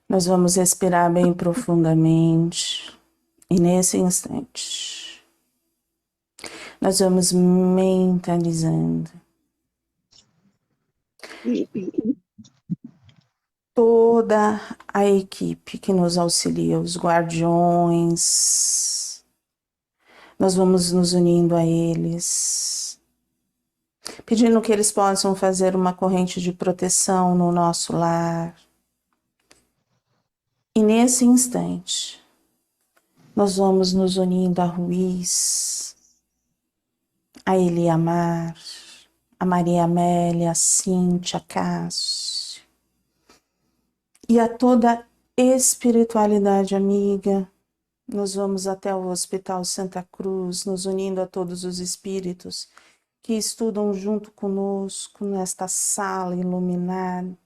Nós vamos respirar bem profundamente e nesse instante nós vamos mentalizando toda a equipe que nos auxilia, os guardiões. Nós vamos nos unindo a eles, pedindo que eles possam fazer uma corrente de proteção no nosso lar. E nesse instante, nós vamos nos unindo a Ruiz, a Eliamar, a Maria Amélia, a Cíntia, a Cássio, e a toda a espiritualidade amiga. Nós vamos até o Hospital Santa Cruz, nos unindo a todos os espíritos que estudam junto conosco nesta sala iluminada.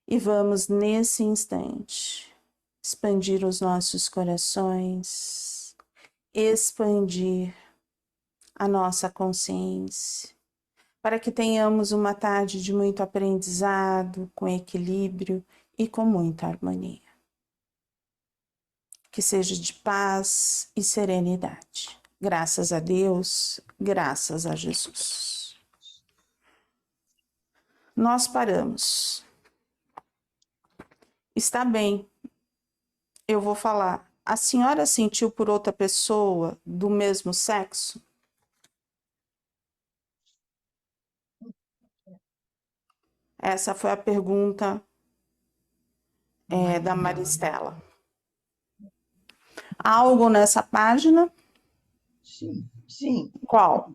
E vamos, nesse instante, expandir os nossos corações, expandir a nossa consciência, para que tenhamos uma tarde de muito aprendizado, com equilíbrio e com muita harmonia. Que seja de paz e serenidade. Graças a Deus, graças a Jesus. Nós paramos. Está bem, eu vou falar. A senhora sentiu por outra pessoa do mesmo sexo? Essa foi a pergunta da Maristela. Há algo nessa página? Sim, sim. Qual?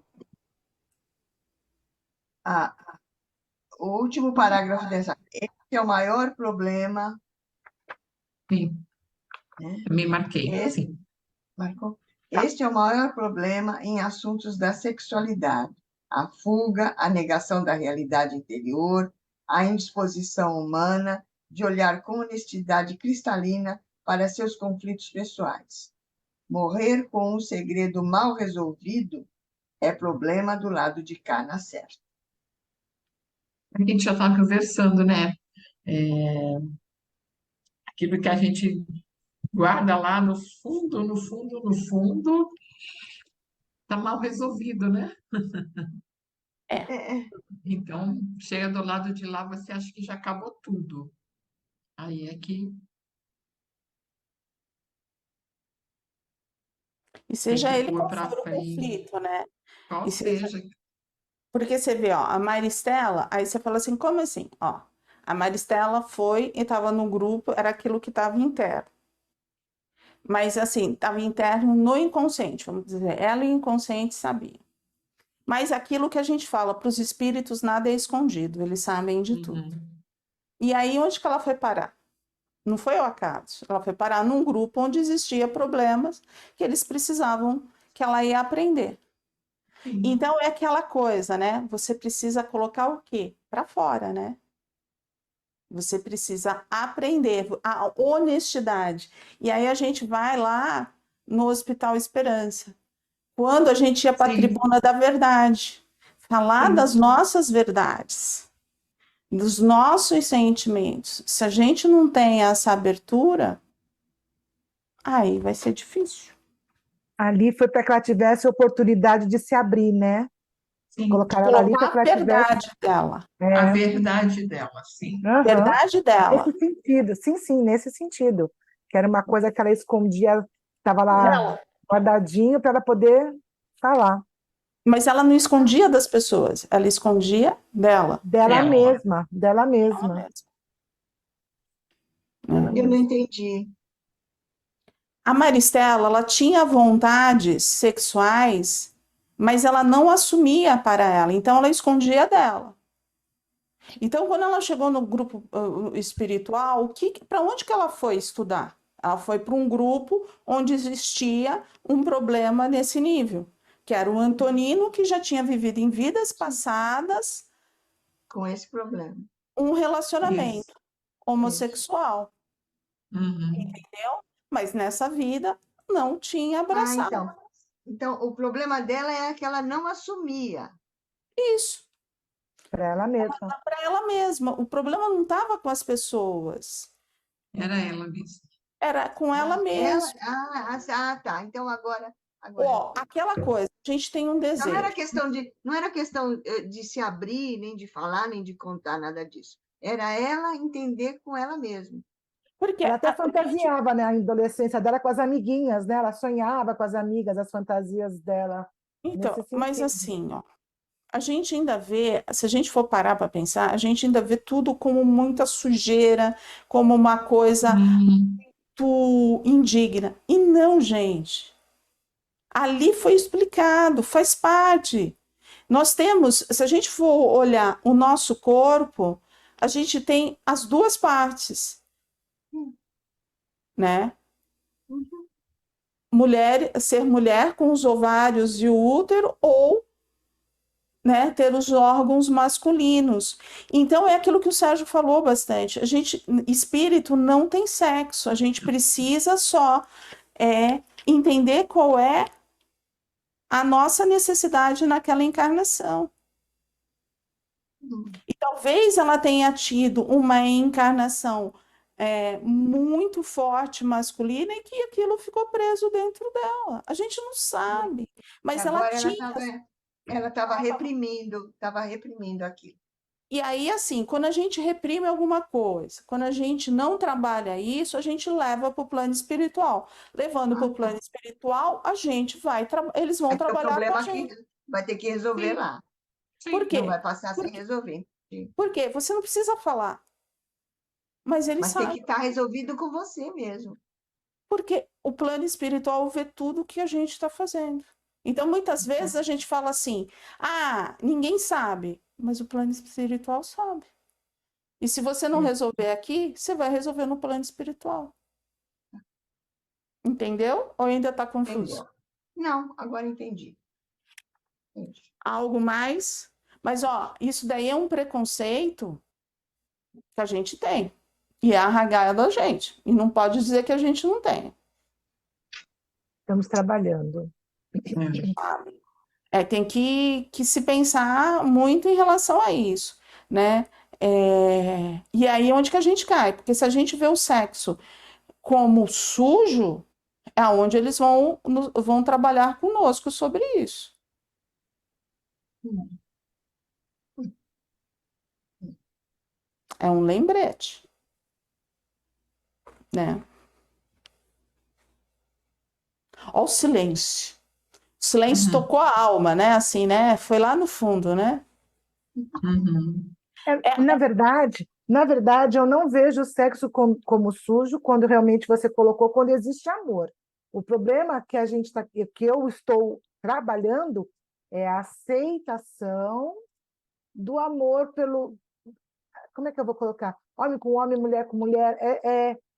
O último parágrafo dessa. Esse é o maior problema. Sim. Me marquei, sim. Marcou? Este é o maior problema em assuntos da sexualidade. A fuga, a negação da realidade interior, a indisposição humana de olhar com honestidade cristalina para seus conflitos pessoais. Morrer com um segredo mal resolvido é problema do lado de cá na certa. A gente já estava conversando, né? Aquilo que a gente guarda lá no fundo, no fundo, no fundo, está mal resolvido, né? Então, chega do lado de lá, você acha que já acabou tudo. Aí é que E seja tem que ele pôr qual para for o frente, conflito, né? qual E seja... seja. Porque você vê, ó, a Maristela, aí você fala assim, como assim? Ó, a Maristela foi e estava no grupo, era aquilo que estava interno. Mas assim, estava interno no inconsciente, vamos dizer, ela e o inconsciente sabiam. Mas aquilo que a gente fala para os espíritos, nada é escondido, eles sabem de tudo. E aí, onde que ela foi parar? Não foi ao acaso, ela foi parar num grupo onde existia problemas que eles precisavam, que ela ia aprender. Então é aquela coisa, né? Você precisa colocar o quê? Para fora, né? Você precisa aprender a honestidade. E aí a gente vai lá no Hospital Esperança. Quando a gente ia para a tribuna da verdade, falar das nossas verdades, dos nossos sentimentos. Se a gente não tem essa abertura, aí vai ser difícil. Ali foi para que ela tivesse oportunidade de se abrir, né? Sim. Colocar ela ali para que ela tivesse... verdade dela. A verdade dela, sim. A verdade dela. Nesse sentido, sim, nesse sentido. Que era uma coisa que ela escondia, estava lá guardadinho para ela poder falar. Mas ela não escondia das pessoas, ela escondia dela. Dela mesma. Eu não entendi. A Maristela, ela tinha vontades sexuais, mas ela não assumia para ela, então ela escondia dela. Então, quando ela chegou no grupo espiritual, para onde que ela foi estudar? Ela foi para um grupo onde existia um problema nesse nível, que era o Antonino, que já tinha vivido em vidas passadas com esse problema, um relacionamento homossexual. Entendeu? Mas nessa vida não tinha abraçado. Então, o problema dela é que ela não assumia. Isso. Para ela mesma. Para ela mesma. O problema não estava com as pessoas. Era ela mesmo. Era com ela mesma. Tá. Então agora Ó, aquela coisa, a gente tem um então, não era desejo. questão de se abrir, nem de falar, nem de contar nada disso. Era ela entender com ela mesma. Porque Ela até a gente, fantasiava, né, a adolescência dela com as amiguinhas, né? Ela sonhava com as amigas, as fantasias dela nesse então, mas sentido. assim, ó, a gente ainda vê, se a gente for parar para pensar, a gente ainda vê tudo como muita sujeira, como uma coisa Hum, muito indigna. E não, gente. Ali foi explicado, faz parte. Nós temos, se a gente for olhar o nosso corpo, a gente tem as duas partes, né? Uhum. Mulher, ser mulher com os ovários e o útero, ou, né, ter os órgãos masculinos. Então é aquilo que o Sérgio falou bastante. A gente, espírito não tem sexo. A gente precisa só entender qual é a nossa necessidade naquela encarnação. E talvez ela tenha tido uma encarnação muito forte masculina e que aquilo ficou preso dentro dela. A gente não sabe, E mas ela agora tinha. ela estava reprimindo aquilo. E aí, assim, quando a gente reprime alguma coisa, quando a gente não trabalha isso, a gente leva para o plano espiritual. Levando para Ah, o tá. plano espiritual, a gente vai, eles vão Vai ter o trabalhar com a problema que gente. vai ter que resolver sim, lá. Por sim. Não quê? vai passar Por sem quê? resolver. Sim. Por quê? Você não precisa falar, mas eles Mas tem que sabem. estar resolvido com você mesmo. Porque o plano espiritual vê tudo o que a gente está fazendo. Então, muitas vezes a gente fala assim: ah, ninguém sabe, mas o plano espiritual sabe. E se você não É, resolver aqui, você vai resolver no plano espiritual. Entendeu? Ou ainda está confuso? entendeu? Não, agora entendi. Entendi. Algo mais? Mas, ó, isso daí é um preconceito que a gente tem. E é arraigado da gente. E não pode dizer que a gente não tem. Estamos trabalhando. É. Tem que se pensar muito em relação a isso, né? E aí onde que a gente cai? Porque se a gente vê o sexo como sujo, é onde eles vão trabalhar conosco sobre isso. Hum. É um lembrete, né? Olha o silêncio. O silêncio Uhum, tocou a alma, né? Assim, né? Foi lá no fundo, né? uhum. É, Na verdade, eu não vejo o sexo como sujo quando realmente você colocou, quando existe amor. O problema que a gente que eu estou trabalhando é a aceitação do amor pelo, como é que eu vou colocar? Homem com homem, mulher com mulher,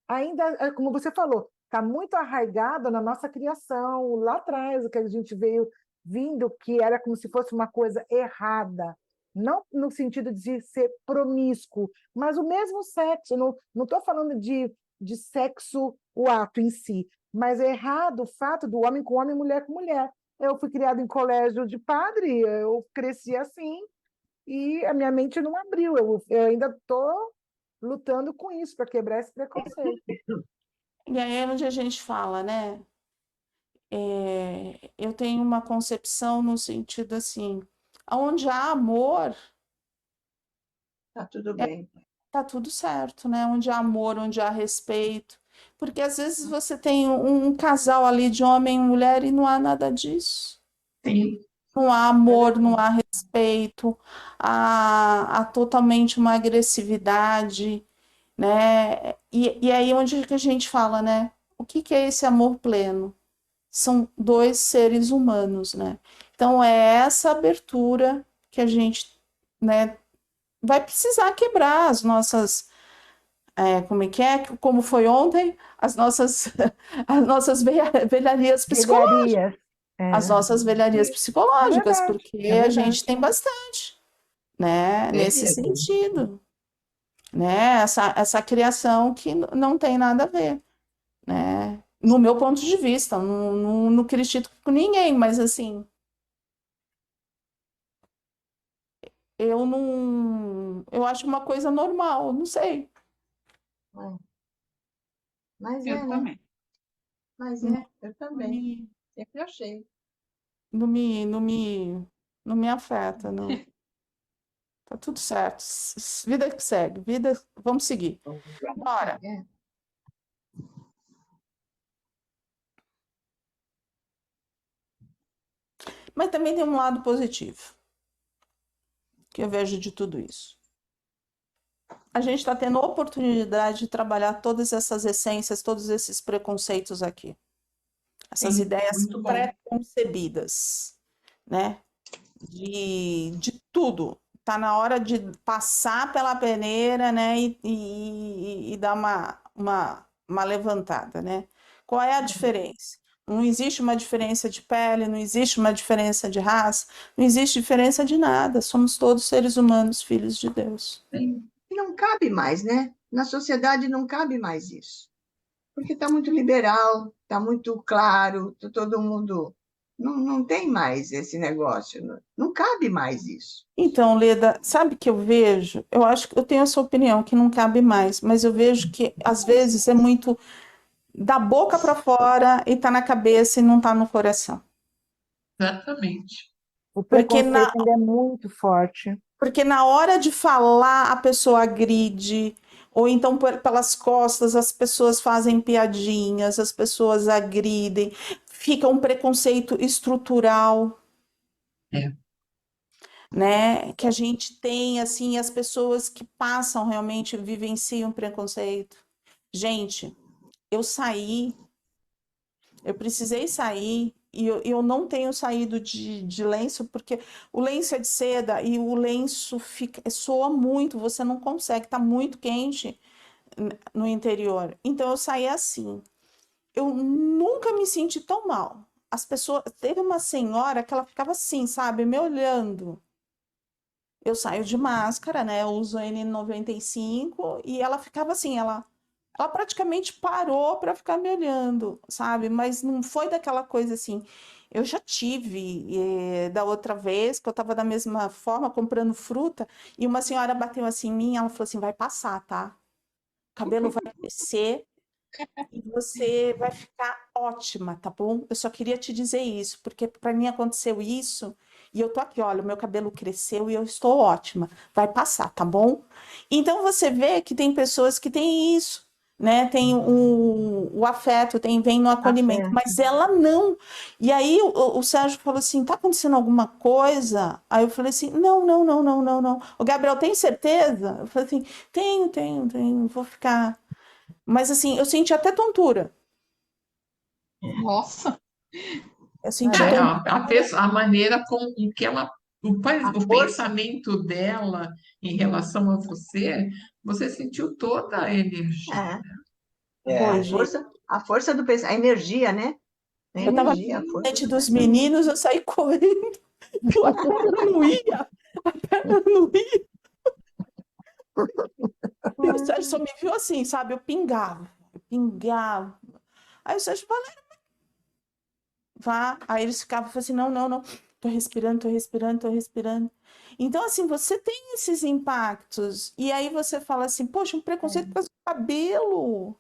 ainda, como você falou, está muito arraigado na nossa criação, lá atrás, o que a gente veio vindo, que era como se fosse uma coisa errada, não no sentido de ser promíscuo, mas o mesmo sexo, não estou falando de sexo, o ato em si, mas é errado o fato do homem com homem, mulher com mulher. Eu fui criado em colégio de padre, eu cresci assim, e a minha mente não abriu. Eu ainda estou lutando com isso para quebrar esse preconceito. e aí é onde a gente fala, né? Eu tenho uma concepção no sentido assim, onde há amor, Tá tudo bem. tá tudo certo, né? Onde há amor, onde há respeito. Porque às vezes você tem um casal ali de homem e mulher e não há nada disso. Sim, Não há É amor, não verdade. há respeito, há totalmente uma agressividade, né? E aí onde que a gente fala, né? O que que é esse amor pleno? São dois seres humanos, né? Então é essa abertura que a gente, né, vai precisar quebrar as nossas, como é que é? Como foi ontem, as nossas, as nossas velharias psicológicas, Velharias. as É, nossas velharias é psicológicas, verdade, porque é a verdade. gente tem bastante, né, é nesse mesmo. sentido, né, essa criação que não tem nada a ver, né, no meu ponto de vista, não critico com ninguém, mas assim, eu não, eu acho uma coisa normal, não sei. É. Mas Eu é, né? também. Mas Não é, eu também. me, Sempre achei. não me afeta, não. Tá tudo certo. Vida que segue, vida, vamos seguir. Bora. É. Mas também tem um lado positivo que eu vejo de tudo isso. A gente está tendo a oportunidade de trabalhar todas essas essências, todos esses preconceitos aqui, essas Sim, ideias muito bom. pré-concebidas, né? De tudo. Tá na hora de passar pela peneira, né? E dar uma levantada, né? Qual é a diferença? Não existe uma diferença de pele, não existe uma diferença de raça, não existe diferença de nada. Somos todos seres humanos, filhos de Deus. Sim. E não cabe mais, né? Na sociedade não cabe mais isso. Porque está muito liberal, está muito claro, todo mundo. Não tem mais esse negócio, não cabe mais isso. Então, Leda, sabe o que eu vejo? Eu acho que eu tenho essa opinião que não cabe mais, mas eu vejo que às vezes é muito da boca para fora e tá na cabeça e não tá no coração. Exatamente. O Porque preconceito ainda é muito forte. porque na hora de falar a pessoa agride, ou então pelas costas as pessoas fazem piadinhas, as pessoas agridem, fica um preconceito estrutural, É. né? Que a gente tem assim, as pessoas que passam realmente vivenciam preconceito. Gente, eu saí, eu precisei sair e eu não tenho saído de lenço porque o lenço é de seda e o lenço soa muito, você não consegue, tá muito quente no interior. Então eu saí assim. Eu nunca me senti tão mal. As pessoas, teve uma senhora que ela ficava assim, sabe, me olhando. Eu saio de máscara, né? Eu uso N95 e ela ficava assim, ela praticamente parou para ficar me olhando, sabe? Mas não foi daquela coisa assim. Eu já tive da outra vez que eu estava da mesma forma comprando fruta e uma senhora bateu assim em mim, ela falou assim, vai passar, tá? O cabelo vai crescer e você vai ficar ótima, tá bom? Eu só queria te dizer isso, porque para mim aconteceu isso e eu tô aqui, olha, o meu cabelo cresceu e eu estou ótima. Vai passar, tá bom? Então você vê que tem pessoas que têm isso, né? Tem o afeto, vem no acolhimento, Afeto. mas ela não. E aí o Sérgio falou assim: tá acontecendo alguma coisa? Aí eu falei assim: não, não, não, não, não, não. O Gabriel, tem certeza? Eu falei assim: tenho, vou ficar. Mas assim, eu senti até tontura. Nossa. Eu senti É, tontura. a maneira com que ela, A o força, pensamento dela em relação a você, você sentiu toda a energia. é, Foi, gente. a força do pensamento, a energia, né? A Eu tava energia, a na força frente do dos pensamento. meninos, eu saí correndo. A perna não ia. A perna não ia. E o Sérgio só me viu assim, sabe? Eu pingava. Eu pingava. Aí o Sérgio falou, vá. Aí eles ficavam assim, não, não, não. Tô respirando, tô respirando, tô respirando. Então, assim, você tem esses impactos. E aí você fala assim, poxa, um preconceito por causa do cabelo.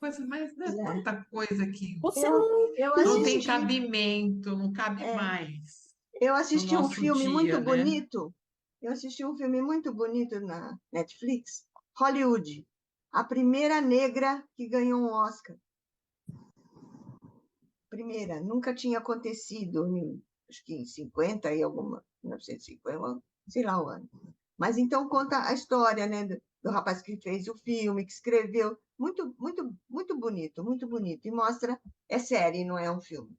Mas é É. tanta coisa que Você Eu, não eu não tem entende. assisti, cabimento, não cabe é, mais eu no assisti um nosso filme muito dia, né? bonito. Eu assisti um filme muito bonito na Netflix, Hollywood. A primeira negra que ganhou um Oscar. Primeira, nunca tinha acontecido, acho que em 50 e alguma, 1950, sei lá o ano. Mas então conta a história, né, do rapaz que fez o filme, que escreveu, muito, muito, muito bonito, muito bonito. E mostra, é série, não é um filme.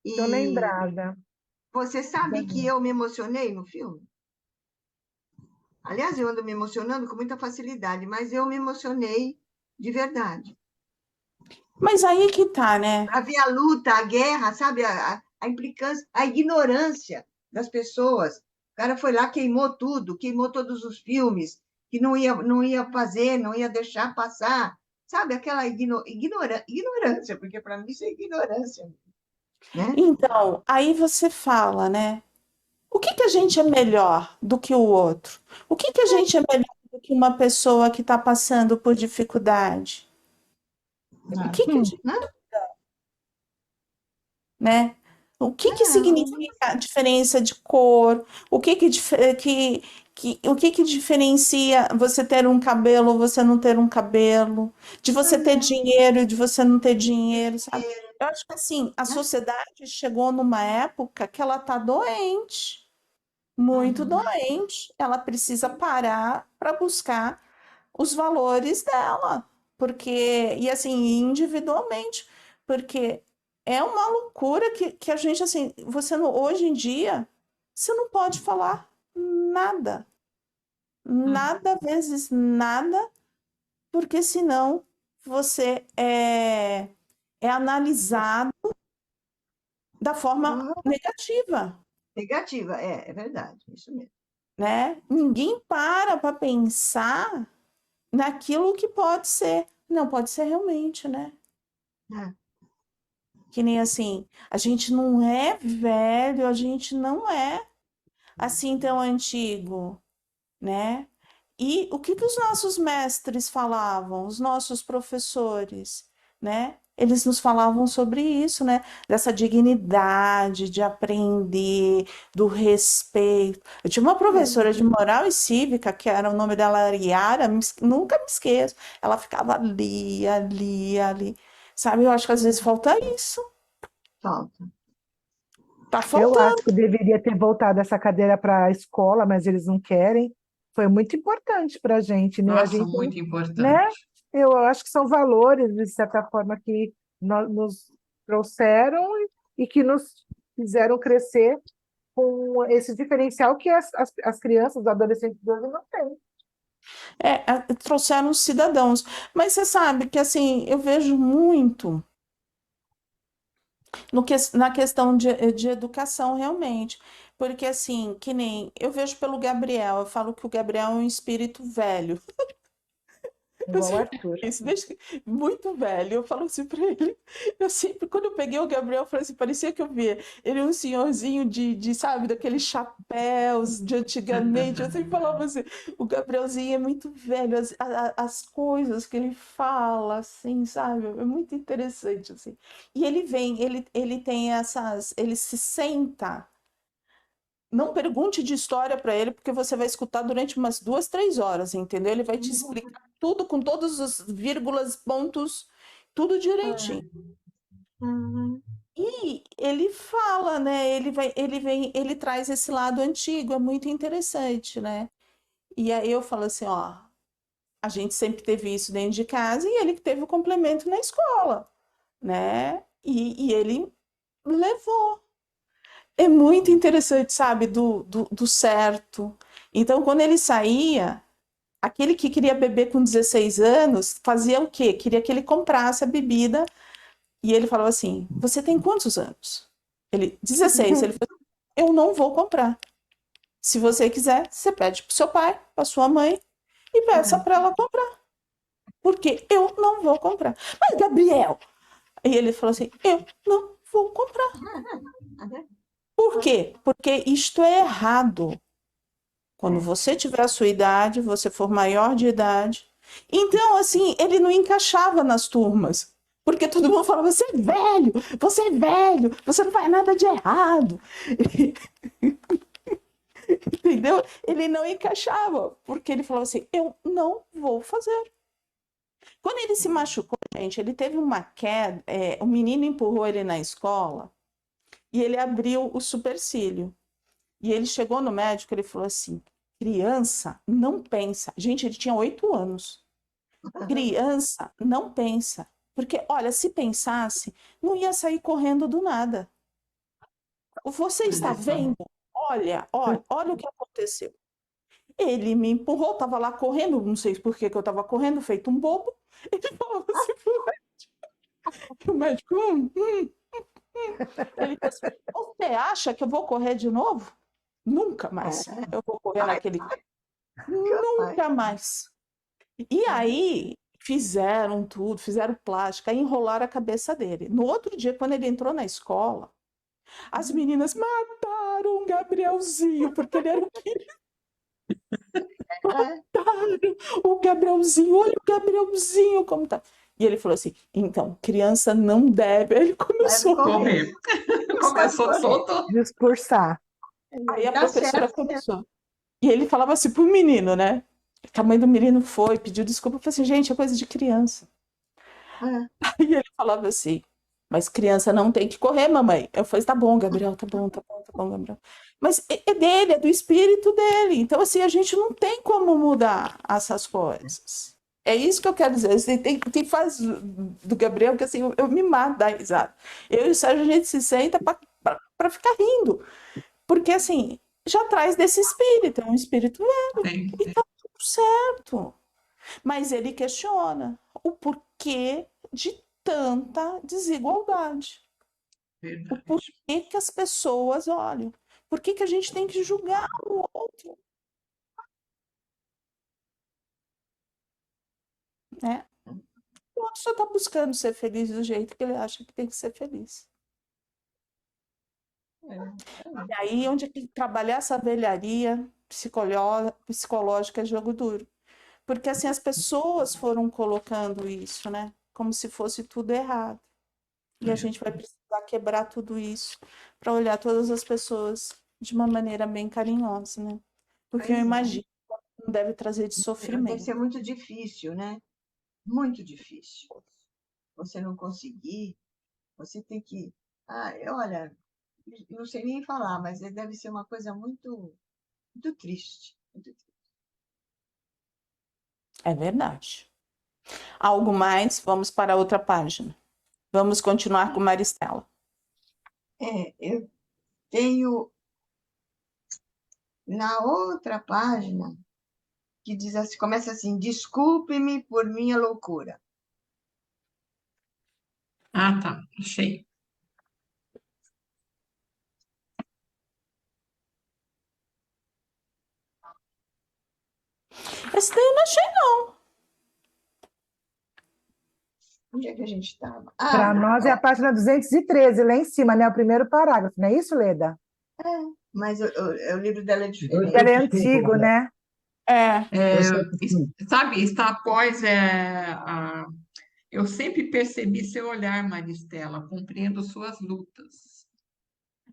Estou E lembrada. você sabe que eu me emocionei no filme? Aliás, eu ando me emocionando com muita facilidade, mas eu me emocionei de verdade. Mas aí que tá, né? Para ver a luta, a guerra, sabe? A implicância, a ignorância das pessoas. O cara foi lá, queimou tudo, queimou todos os filmes, que não ia fazer, não ia deixar passar. Sabe? Aquela ignorância, porque para mim isso é ignorância, né? Então, aí você fala, né? O que que a gente é melhor do que o outro? O que que a gente é melhor do que uma pessoa que está passando por dificuldade? O que que a gente, Né? né? O que que significa a diferença de cor? O que o que que diferencia você ter um cabelo ou você não ter um cabelo? De você ter dinheiro e de você não ter dinheiro, sabe? Eu acho que assim, a sociedade chegou numa época que ela tá doente, muito doente. Ela precisa parar para buscar os valores dela, porque, e assim, individualmente, porque é uma loucura que a gente, assim, você não, hoje em dia, você não pode falar nada, nada vezes nada, porque senão você é analisado da forma Ah, negativa, negativa, é verdade, isso mesmo. né? Ninguém para pensar naquilo que pode ser. Não, pode ser realmente, né? É. Que nem assim, a gente não é velho, a gente não é assim tão antigo, né? E o que que os nossos mestres falavam, os nossos professores, né? Eles nos falavam sobre isso, né? Dessa dignidade de aprender, do respeito. Eu tinha uma professora de moral e cívica, que era o nome dela era Yara, nunca me esqueço. Ela ficava ali, ali, ali. Sabe, eu acho que às vezes falta isso. Falta. Tá Eu faltando. acho que deveria ter voltado essa cadeira para a escola, mas eles não querem. Foi muito importante para a gente, né? A Nossa, gente, muito né? importante. Eu acho que são valores, de certa forma, que nos trouxeram e que nos fizeram crescer com esse diferencial que as crianças, os adolescentes de hoje não têm. Trouxeram os cidadãos. Mas você sabe que assim, eu vejo muito na questão de educação, realmente. Porque assim, que nem eu vejo pelo Gabriel, eu falo que o Gabriel é um espírito velho. Eu Igual o sempre Arthur. isso, muito velho. Eu falo assim pra ele. Eu sempre, quando eu peguei o Gabriel, eu falei assim, parecia que eu via ele um senhorzinho sabe, daqueles chapéus de antigamente. Eu sempre falava assim, o Gabrielzinho é muito velho, as coisas que ele fala, assim, sabe? É muito interessante, assim. E ele vem, ele tem ele se senta. Não pergunte de história para ele, porque você vai escutar durante umas 2, 3 horas, entendeu? Ele vai te explicar tudo com todos os vírgulas, pontos, tudo direitinho. Uhum. E ele fala, né? Ele traz esse lado antigo, é muito interessante, né? E aí eu falo assim, ó, a gente sempre teve isso dentro de casa e ele que teve o complemento na escola, né? E ele levou. É muito interessante, sabe, do certo. Então, quando ele saía, aquele que queria beber com 16 anos, fazia o quê? Queria que ele comprasse a bebida. E ele falava assim: Você tem quantos anos? Ele, 16. Ele falou: Eu não vou comprar. Se você quiser, você pede para o seu pai, para sua mãe, e peça para ela comprar. Porque eu não vou comprar. Mas, Gabriel. E ele falou assim: Eu não vou comprar. Por quê? Porque isto é errado. Quando você tiver a sua idade, você for maior de idade. Então, assim, ele não encaixava nas turmas. Porque todo mundo falava, você é velho, você não faz nada de errado. Entendeu? Ele não encaixava, porque ele falava assim, eu não vou fazer. Quando ele se machucou, gente, ele teve uma queda, o menino empurrou ele na escola e ele abriu o supercílio. E ele chegou no médico, ele falou assim, criança não pensa. Gente, ele tinha 8 anos. Criança não pensa. Porque, olha, se pensasse, não ia sair correndo do nada. Você está vendo? Olha, olha, olha o que aconteceu. Ele me empurrou, estava lá correndo, não sei por que eu estava correndo, feito um bobo. Ele falou assim pro médico, o médico, Ele falou assim, você acha que eu vou correr de novo? Nunca mais. Eu vou correr Ai, naquele tempo. ai. Nunca mais. E aí fizeram tudo, fizeram plástica, aí enrolaram a cabeça dele. No outro dia, quando ele entrou na escola, as meninas mataram o Gabrielzinho, porque ele era o querido. É. Mataram o Gabrielzinho, olha o Gabrielzinho como tá. E ele falou assim, então, criança não deve. Aí ele começou a Correr. Começou solto. Discursar. Aí a Tá professora certo. começou. E ele falava assim pro menino, né? Que a mãe do menino foi, pediu desculpa. Eu falei assim, gente, é coisa de criança. É. Aí ele falava assim, mas criança não tem que correr, mamãe. Eu falei, tá bom, Gabriel, tá bom, tá bom, tá bom, Gabriel. Mas é dele, é do espírito dele. Então, assim, a gente não tem como mudar essas coisas. É isso que eu quero dizer. Assim, tem faz do Gabriel que assim, eu me mato da risada. Eu e o Sérgio, a gente se senta para ficar rindo. Porque, assim, já traz desse espírito, é um espírito velho. Tem, E tá tudo certo. Mas ele questiona o porquê de tanta desigualdade. O verdade. porquê que as pessoas olham. Por que que a gente tem que julgar o outro, né? O outro só está buscando ser feliz do jeito que ele acha que tem que ser feliz. E aí, onde é que trabalhar essa velharia psicológica é jogo duro. Porque assim, as pessoas foram colocando isso, né? Como se fosse tudo errado. E a gente vai precisar quebrar tudo isso para olhar todas as pessoas de uma maneira bem carinhosa, né? Porque eu Pois é. imagino que não deve trazer de Deve sofrimento. ser muito difícil, né? Muito difícil. Você não conseguir, você tem que. Ah, olha, não sei nem falar, mas deve ser uma coisa muito, muito triste. Muito triste. É verdade. Algo mais? Vamos para outra página. Vamos continuar com Maristela. Eu tenho na outra página que diz assim, começa assim: desculpe-me por minha loucura. Ah, tá. Achei. Esse daí eu não achei, não. Onde é que a gente estava? Para nós é a página 213, lá em cima, né? O primeiro parágrafo, não é isso, Leda? Mas o livro dela é diferente. Ele é antigo, né? É. Sabe, está após eu sempre percebi seu olhar, Maristela, compreendo suas lutas.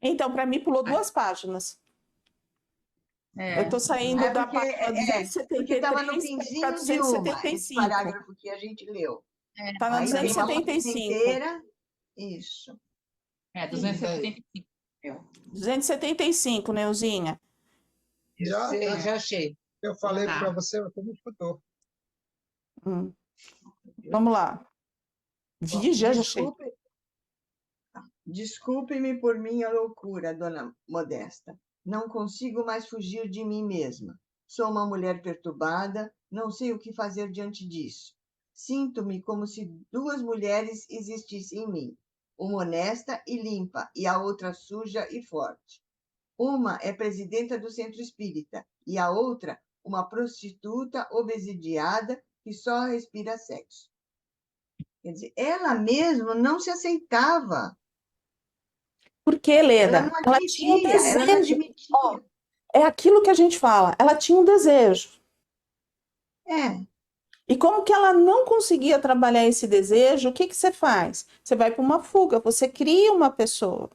Então, para mim, pulou 2 páginas. Eu estou saindo da Porque página porque estava no 273 para finzinho de uma, esse 275. parágrafo que a gente leu. Está na Aí tem uma página 275. inteira. Isso. 275. 275, Neuzinha. Já achei. eu falei Tá. para você não escutou. Vamos lá. Já achei. Desculpe-me por minha loucura, dona Modesta. Não consigo mais fugir de mim mesma. Sou uma mulher perturbada, não sei o que fazer diante disso. Sinto-me como se 2 mulheres existissem em mim, uma honesta e limpa, e a outra suja e forte. Uma é presidenta do centro espírita, e a outra, uma prostituta obesidiada que só respira sexo. Quer dizer, ela mesma não se aceitava. Por que, Ela Leda? não Ela tinha um admitia, ela não desejo. Ó, admitia. é aquilo que a gente fala. Ela tinha um desejo. É, E como que ela não conseguia trabalhar esse desejo, o que que você faz? Você vai para uma fuga, você cria uma pessoa.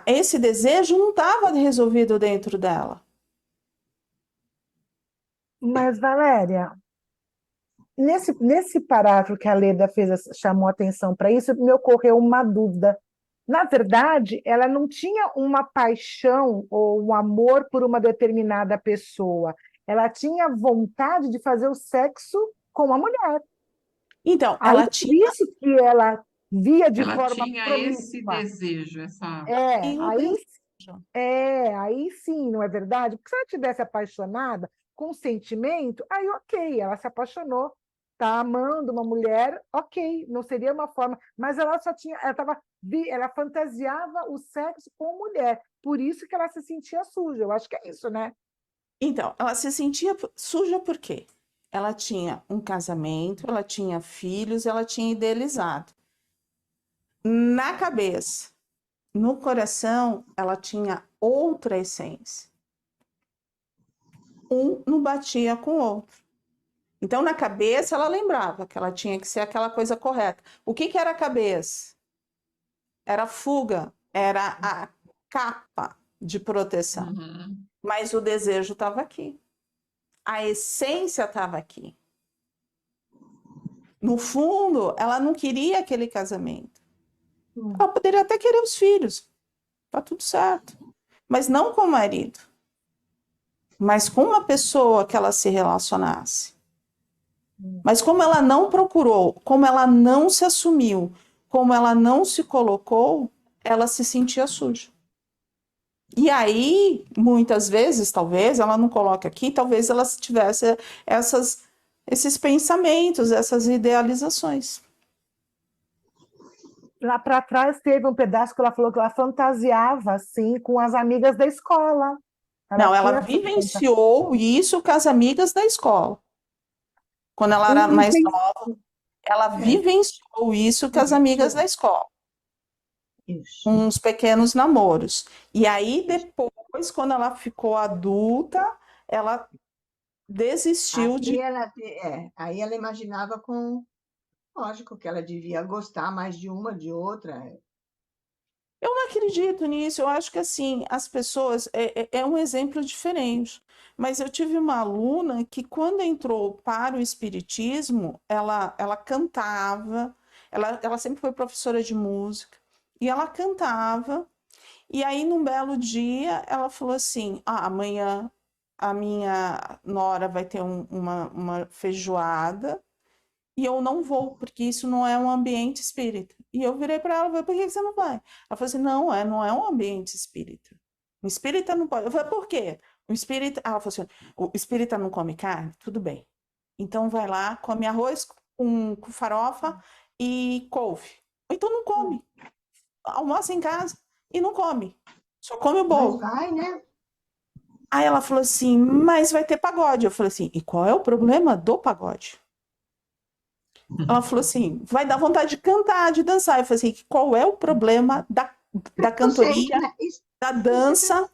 Esse desejo não estava resolvido dentro dela. Mas, Valéria, nesse parágrafo que a Leda fez, chamou atenção para isso, me ocorreu uma dúvida. Na verdade, ela não tinha uma paixão ou um amor por uma determinada pessoa. Ela tinha vontade de fazer o sexo com uma mulher. Então, Aí, ela por tinha isso que ela via de Ela forma tinha esse promíscua. desejo, essa. um Aí desejo. aí sim, não é verdade? Porque se ela tivesse apaixonada com sentimento, aí ok, ela se apaixonou, tá amando uma mulher, ok, não seria uma forma, mas ela só tinha, ela fantasiava o sexo com mulher, por isso que ela se sentia suja. Eu acho que é isso, né? Então, ela se sentia suja por quê? Ela tinha um casamento, ela tinha filhos, ela tinha idealizado. Na cabeça, no coração, ela tinha outra essência. Um não batia com o outro. Então, na cabeça, ela lembrava que ela tinha que ser aquela coisa correta. O que era a cabeça? Era a fuga, era a capa de proteção. Uhum. Mas o desejo estava aqui. A essência estava aqui. No fundo, ela não queria aquele casamento. Ela poderia até querer os filhos. Tá tudo certo. Mas não com o marido. Mas com uma pessoa que ela se relacionasse. Mas como ela não procurou, como ela não se assumiu, como ela não se colocou, ela se sentia suja. E aí, muitas vezes, talvez, ela não coloque aqui, talvez ela tivesse esses pensamentos, essas idealizações. Lá para trás teve um pedaço que ela falou que ela fantasiava assim com as amigas da escola. Não, ela tinha essa vivenciou isso com as amigas da escola. Quando ela era mais nova, ela vivenciou isso com as amigas da escola. Isso. Uns pequenos namoros. E aí, depois, quando ela ficou adulta, ela desistiu de. Aí ela imaginava com. Lógico que ela devia gostar mais de uma, de outra. Eu não acredito nisso, eu acho que assim, as pessoas, é um exemplo diferente, mas eu tive uma aluna que quando entrou para o espiritismo, ela cantava, ela sempre foi professora de música, e ela cantava, e aí num belo dia ela falou assim, amanhã a minha nora vai ter uma feijoada, e eu não vou, porque isso não é um ambiente espírita. E eu virei para ela e falei, por que você não vai? Ela falou assim, não é um ambiente espírita. O espírita não pode. Eu falei, por quê? O espírita. Ela falou assim, o espírita não come carne? Tudo bem. Então vai lá, come arroz com farofa e couve. Ou então não come. Almoça em casa e não come. Só come o Mas bolo. vai, né? Aí ela falou assim, mas vai ter pagode. Eu falei assim, e qual é o problema do pagode? Ela falou assim, vai dar vontade de cantar, de dançar. Eu falei assim, qual é o problema da cantoria, Né? da dança,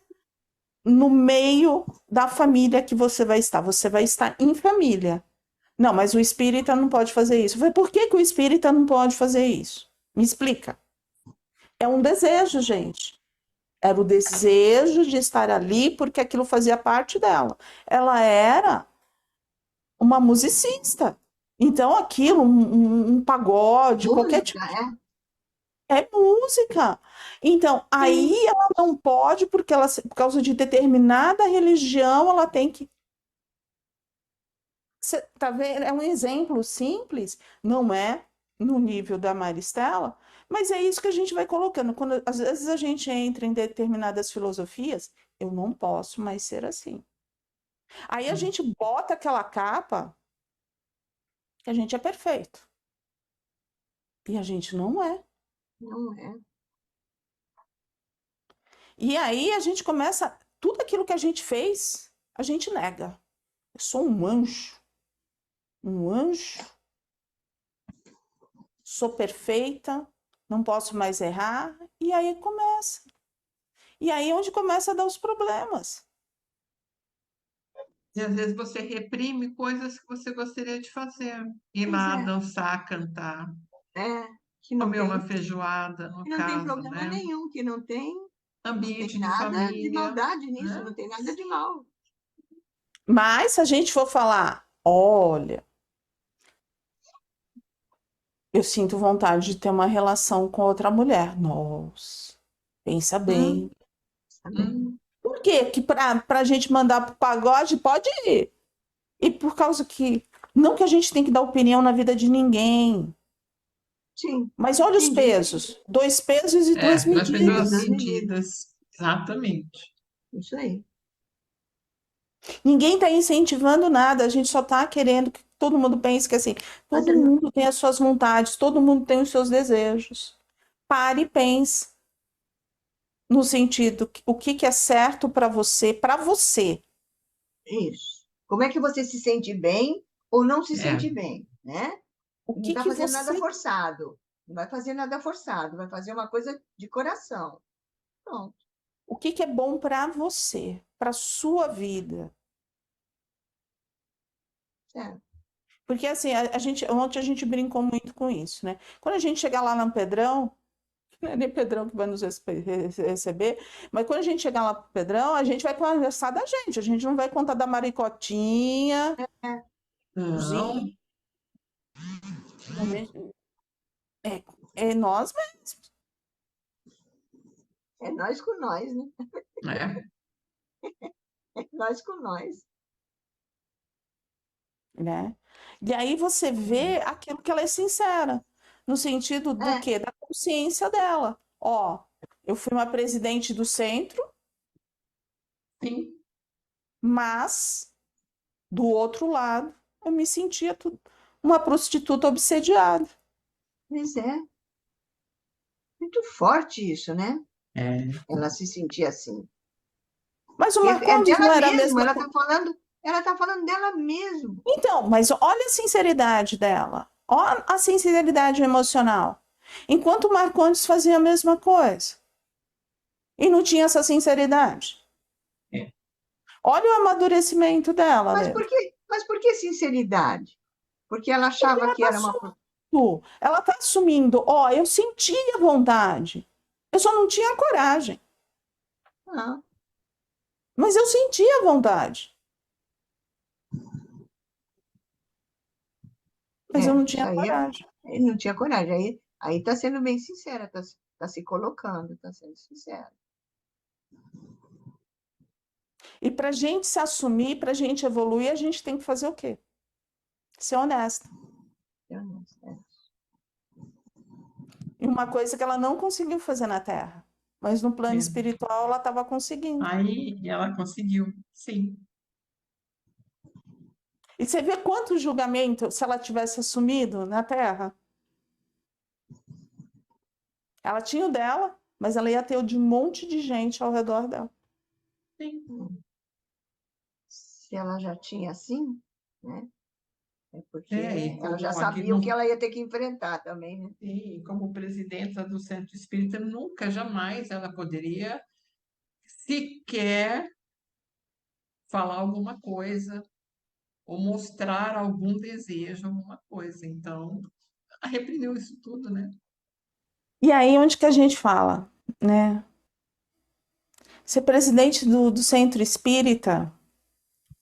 no meio da família que você vai estar? Você vai estar em família. Não, mas o espírita não pode fazer isso. Eu falei, por que o espírita não pode fazer isso? Me explica. É um desejo, gente. Era o desejo de estar ali porque aquilo fazia parte dela. Ela era uma musicista. Então, aquilo, um pagode, qualquer tipo Música, é música. Então, aí ela não pode, porque ela, por causa de determinada religião, ela tem que. Você tá vendo? É um exemplo simples, não é no nível da Maristela, mas é isso que a gente vai colocando. Quando às vezes a gente entra em determinadas filosofias, eu não posso mais ser assim. Aí a gente bota aquela capa que a gente é perfeito. E a gente não é. não é? E aí a gente começa, tudo aquilo que a gente fez, a gente nega. Eu sou um anjo, sou perfeita, não posso mais errar, e aí começa. E aí é onde começa a dar os problemas. E às vezes você reprime coisas que você gostaria de fazer. Ir Pois lá, é. dançar, cantar, Que não comer uma tem, feijoada, no que não tem caso, problema né? nenhum, que não tem Ambiente de nada de família, maldade nisso, né? não tem nada de mal. Mas se a gente for falar, olha, eu sinto vontade de ter uma relação com outra mulher. Nossa, pensa bem. Hum. Por quê? Que para a gente mandar pro pagode, pode ir. E por causa que. Não que a gente tem que dar opinião na vida de ninguém. Sim, Mas olha os entendi. pesos. 2 pesos e 2 Nós temos duas medidas. medidas. Exatamente. Isso aí. Ninguém está incentivando nada, a gente só está querendo que todo mundo pense que assim, todo Fazendo- mundo tem as suas vontades, todo mundo tem os seus desejos. Pare e pense no sentido, o que é certo para você, Isso. Como é que você se sente bem ou não se É. sente bem, né? o Não que está que fazendo nada você, forçado. Não vai fazer nada forçado, vai fazer uma coisa de coração. Pronto. o que que é bom para você, para sua vida. Certo. Porque assim, ontem a gente brincou muito com isso, né? Quando a gente chegar lá no Pedrão, não é nem Pedrão que vai nos receber, mas quando a gente chegar lá pro Pedrão, a gente vai conversar da gente, a gente não vai contar da Maricotinha, Não, a gente- é, é nós mesmos, É nós com nós, né? é. É nós com nós. né? E aí você vê aquilo que ela é sincera, no sentido do É, quê? Da consciência dela. Ó, eu fui uma presidente do centro, Sim, mas do outro lado eu me sentia uma prostituta obsediada. pois é. Muito forte isso, né? é. Ela se sentia assim. Mas o E é Marcondes não dela era a mesmo, mesma ela coisa. tá falando dela mesmo. Então, mas olha a sinceridade dela, olha a sinceridade emocional. Enquanto o Marcondes fazia a mesma coisa e não tinha essa sinceridade. É. Olha o amadurecimento dela, Mas Leda. mas por que sinceridade? Porque ela achava que era uma. Ela está assumindo, ó, eu sentia vontade, eu só não tinha coragem, Não, mas eu sentia vontade, mas eu não isso tinha aí coragem. não tinha coragem. Aí tá sendo bem sincera, tá se colocando, tá sendo sincera. E para a gente se assumir, para a gente evoluir, a gente tem que fazer o quê? Ser honesta. Eu não sei. E uma coisa que ela não conseguiu fazer na Terra, mas no plano É. espiritual ela estava conseguindo. Aí ela conseguiu, sim. E você vê quanto julgamento se ela tivesse assumido na Terra? Ela tinha o dela, mas ela ia ter o de um monte de gente ao redor dela. Sim. Se ela já tinha assim, né? É porque E ela já como aqui sabia o que ela ia ter que enfrentar também, né? sim, como presidenta do Centro Espírita, nunca, jamais ela poderia sequer falar alguma coisa ou mostrar algum desejo, alguma coisa. Então, ela reprimiu isso tudo, né? E aí onde que a gente fala, né? Ser presidente do centro espírita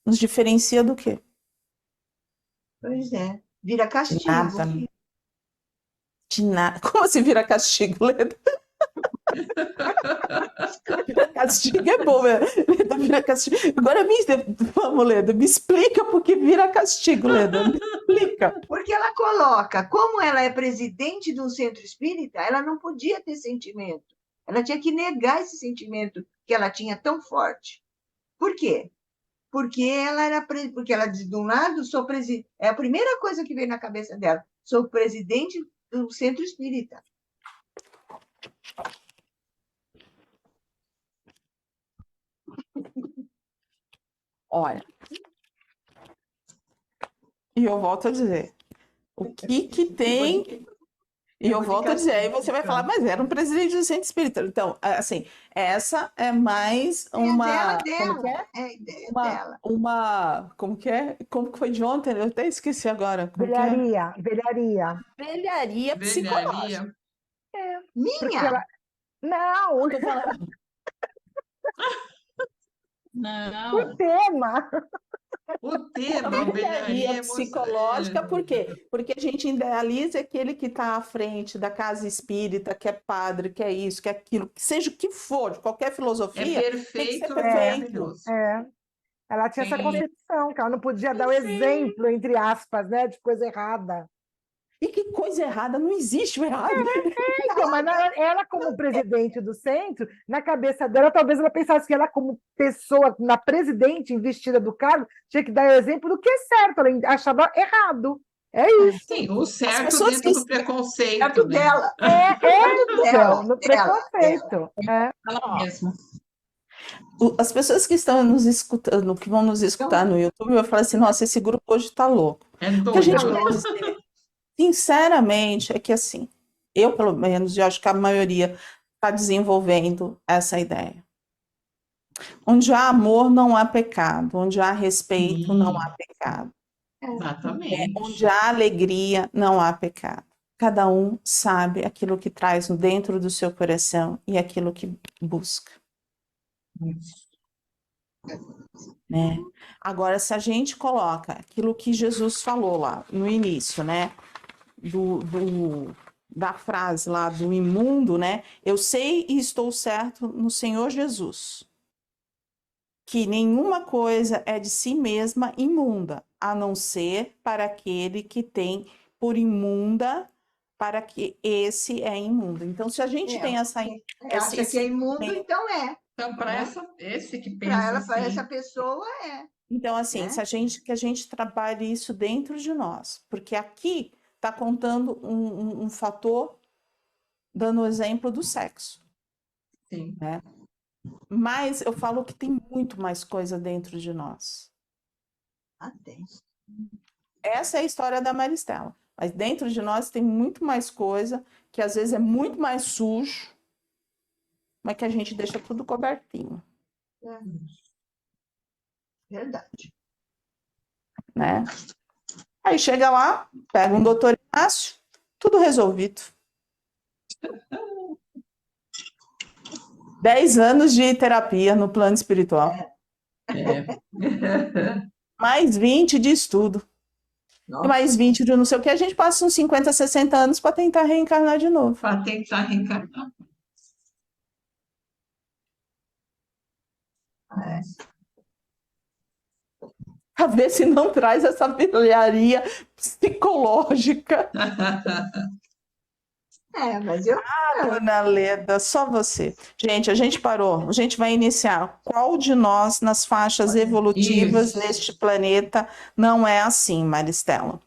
nos diferencia do quê? Pois é. Vira De castigo. nada. De nada. Como se vira castigo, Leda? Vira castigo é bom, né? Leda, vira castigo. Agora, vamos, Leda, me explica por que vira castigo, Leda. Me explica. Porque ela coloca, como ela é presidente de um centro espírita, ela não podia ter sentimento. Ela tinha que negar esse sentimento que ela tinha tão forte. Por quê? Porque ela diz, de um lado, sou presidente. É a primeira coisa que veio na cabeça dela. Sou presidente do centro espírita. Olha, e eu volto a dizer, o que tem. E eu volto a dizer, aí você vai falar, mas era um presidente do centro espírita. Então, assim, essa é mais É a uma. dela, Como que é? é a ideia Uma, dela. como que é? Como que foi de ontem? Eu até esqueci agora. Como que é? Velharia, velharia. Velharia psicológica. Velharia. Porque Minha? ela. Não, Tô falando, o Não, tema. o tema, velharia, velharia psicológica, por quê? Porque a gente idealiza aquele que está à frente da casa espírita, que é padre, que é isso, que é aquilo, que seja o que for, de qualquer é filosofia, tem que ser perfeito, é perfeito. maravilhoso. É, ela tinha essa Sim, concepção, que ela não podia dar o sim. exemplo, entre aspas, né, de coisa errada. E que coisa errada, não existe o errado. Então, mas ela, como presidente do centro, na cabeça dela, talvez ela pensasse que ela, como pessoa, na presidente investida do cargo, tinha que dar o exemplo do que é certo. Ela achava errado. É isso. Sim, o certo pessoas dentro que- do preconceito, Perto né? dela. Então, Dela, no dela. preconceito. É. Ela mesma. As pessoas que estão nos escutando, que vão nos escutar no YouTube, vão falar assim, nossa, esse grupo hoje tá louco. É O que a gente doido. quer dizer, sinceramente, é que assim, eu pelo menos, e eu acho que a maioria está desenvolvendo essa ideia. Onde há amor, não há pecado. Onde há respeito, não há pecado. Exatamente. Onde há alegria, não há pecado. Cada um sabe aquilo que traz dentro do seu coração e aquilo que busca. Né? Agora, se a gente coloca aquilo que Jesus falou lá no início, né? Da frase lá do imundo, né? Eu sei e estou certo no Senhor Jesus, que nenhuma coisa é de si mesma imunda, a não ser para aquele que tem por imunda, para que esse é imundo. Então, se a gente tem essa... Acha que é imundo, então é. Então, para esse que pensa Para ela, assim, para essa pessoa, é. Então, assim, Né? que a gente trabalhe isso dentro de nós, porque aqui está contando um fator, dando o exemplo do sexo. sim. Né? Mas eu falo que tem muito mais coisa dentro de nós. Tem. Essa é a história da Maristela. Mas dentro de nós tem muito mais coisa, que às vezes é muito mais sujo, mas que a gente deixa tudo cobertinho. Verdade. Né? Aí chega lá, pega um doutor Inácio, tudo resolvido. 10 anos de terapia no plano espiritual. Mais 20 de estudo. Nossa. E mais 20 de não sei o que. A gente passa uns 50, 60 anos para tentar reencarnar de novo. Para tentar reencarnar. Para ver se não traz essa pilharia psicológica. Mas eu... Dona Leda, só você. Gente, a gente parou. A gente vai iniciar. Qual de nós, nas faixas evolutivas Isso. neste planeta, não é assim, Maristela?